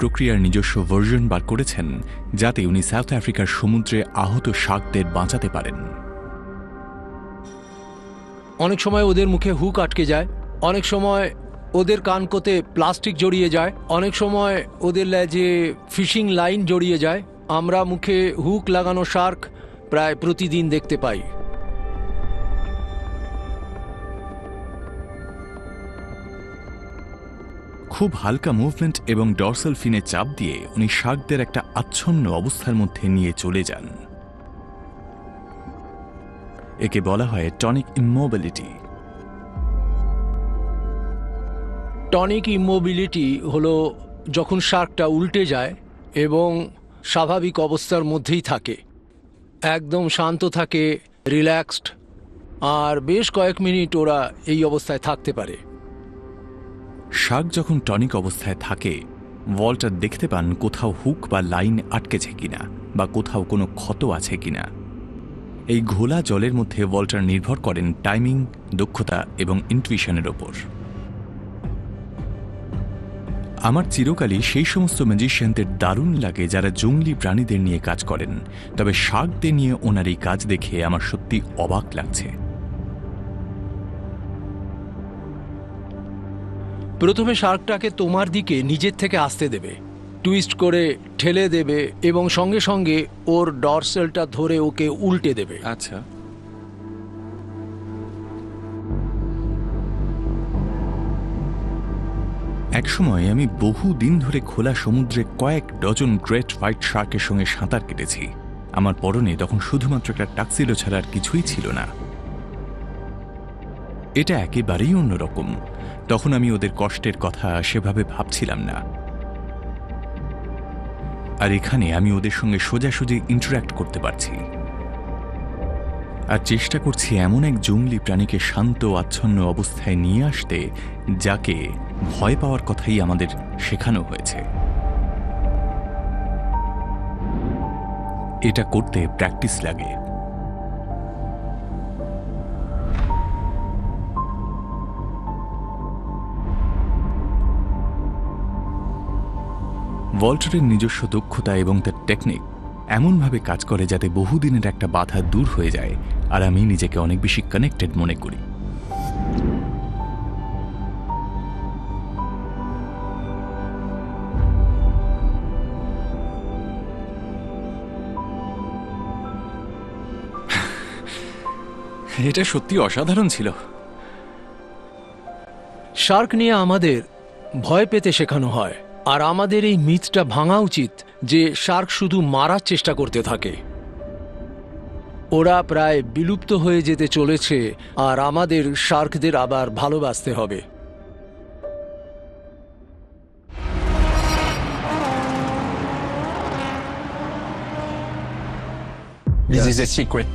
প্রক্রিয়ার নিজস্ব ভার্সন বার করেছেন, যাতে উনি সাউথ আফ্রিকার সমুদ্রে আহত শার্কদের বাঁচাতে পারেন। অনেক সময় ওদের মুখে হুক আটকে যায়, অনেক সময় ওদের কানকোতে প্লাস্টিক জড়িয়ে যায়, অনেক সময় ওদের লেজে ফিশিং লাইন জড়িয়ে যায়। আমরা মুখে হুক লাগানো শার্ক প্রায় প্রতিদিন দেখতে পাই। খুব হালকা মুভমেন্ট এবং ডরসাল ফিনে চাপ দিয়ে উনি শার্কদের একটা আচ্ছন্ন অবস্থার মধ্যে নিয়ে চলে যান। একে বলা হয় টনিক ইমোবিলিটি। টনিক ইমোবিলিটি হলো যখন শার্কটা উল্টে যায় এবং স্বাভাবিক অবস্থার মধ্যেই থাকে, একদম শান্ত থাকে, রিল্যাক্সড, আর বেশ কয়েক মিনিট ওরা এই অবস্থায় থাকতে পারে। শার্ক যখন টনিক অবস্থায় থাকে, ওয়াল্টার দেখতে পান কোথাও হুক বা লাইন আটকেছে কিনা বা কোথাও কোনো ক্ষত আছে কিনা। এই ঘোলা জলের মধ্যে ওয়াল্টার নির্ভর করেন টাইমিং, দক্ষতা এবং ইনটুইশনের ওপর। আমার চিরকালই সেই সমস্ত ম্যাজিশিয়ানদের দারুণ লাগে যারা জংলি প্রাণীদের নিয়ে কাজ করেন, তবে শার্কদের নিয়ে ওনার এই কাজ দেখে আমার সত্যি অবাক লাগছে। প্রথমে শার্কটাকে তোমার দিকে নিজের থেকে আসতে দেবে, টুইস্ট করে ঠেলে দেবে এবং সঙ্গে সঙ্গে ওর ডরসেলটা ধরে ওকে উল্টে দেবে। আচ্ছা, একসময় আমি বহু দিন ধরে খোলা সমুদ্রে কয়েক ডজন গ্রেট হোয়াইট শার্কের সঙ্গে সাঁতার কেটেছি। আমার পরনে তখন শুধুমাত্র একটা টাক্সিডো ছাড়া আর কিছুই ছিল না। এটা একেবারেই অন্যরকম। তখন আমি ওদের কষ্টের কথা সেভাবে ভাবছিলাম না, আর এখানে আমি ওদের সঙ্গে সোজাসুজি ইন্টারঅ্যাক্ট করতে পারছি আর চেষ্টা করছি এমন এক জংলি প্রাণীকে শান্ত আচ্ছন্ন অবস্থায় নিয়ে আসতে, যাকে ভয় পাওয়ার কথাই আমাদের শেখানো হয়েছে। এটা করতে প্র্যাকটিস লাগে। ওয়াল্টারের নিজস্ব দক্ষতা এবং তার টেকনিক এমনভাবে কাজ করে যাতে বহুদিনের একটা বাধা দূর হয়ে যায়, আর আমি নিজেকে অনেক বেশি কানেক্টেড মনে করি। এটা সত্যি অসাধারণ ছিল। শার্ক নিয়ে আমাদের ভয় পেতে শেখানো হয়, আর আমাদের এই মিথটা ভাঙা উচিত যে শার্ক শুধু মারার চেষ্টা করতে থাকে। ওরা প্রায় বিলুপ্ত হয়ে যেতে চলেছে, আর আমাদের শার্কদের আবার ভালোবাসতে হবে। This is a secret.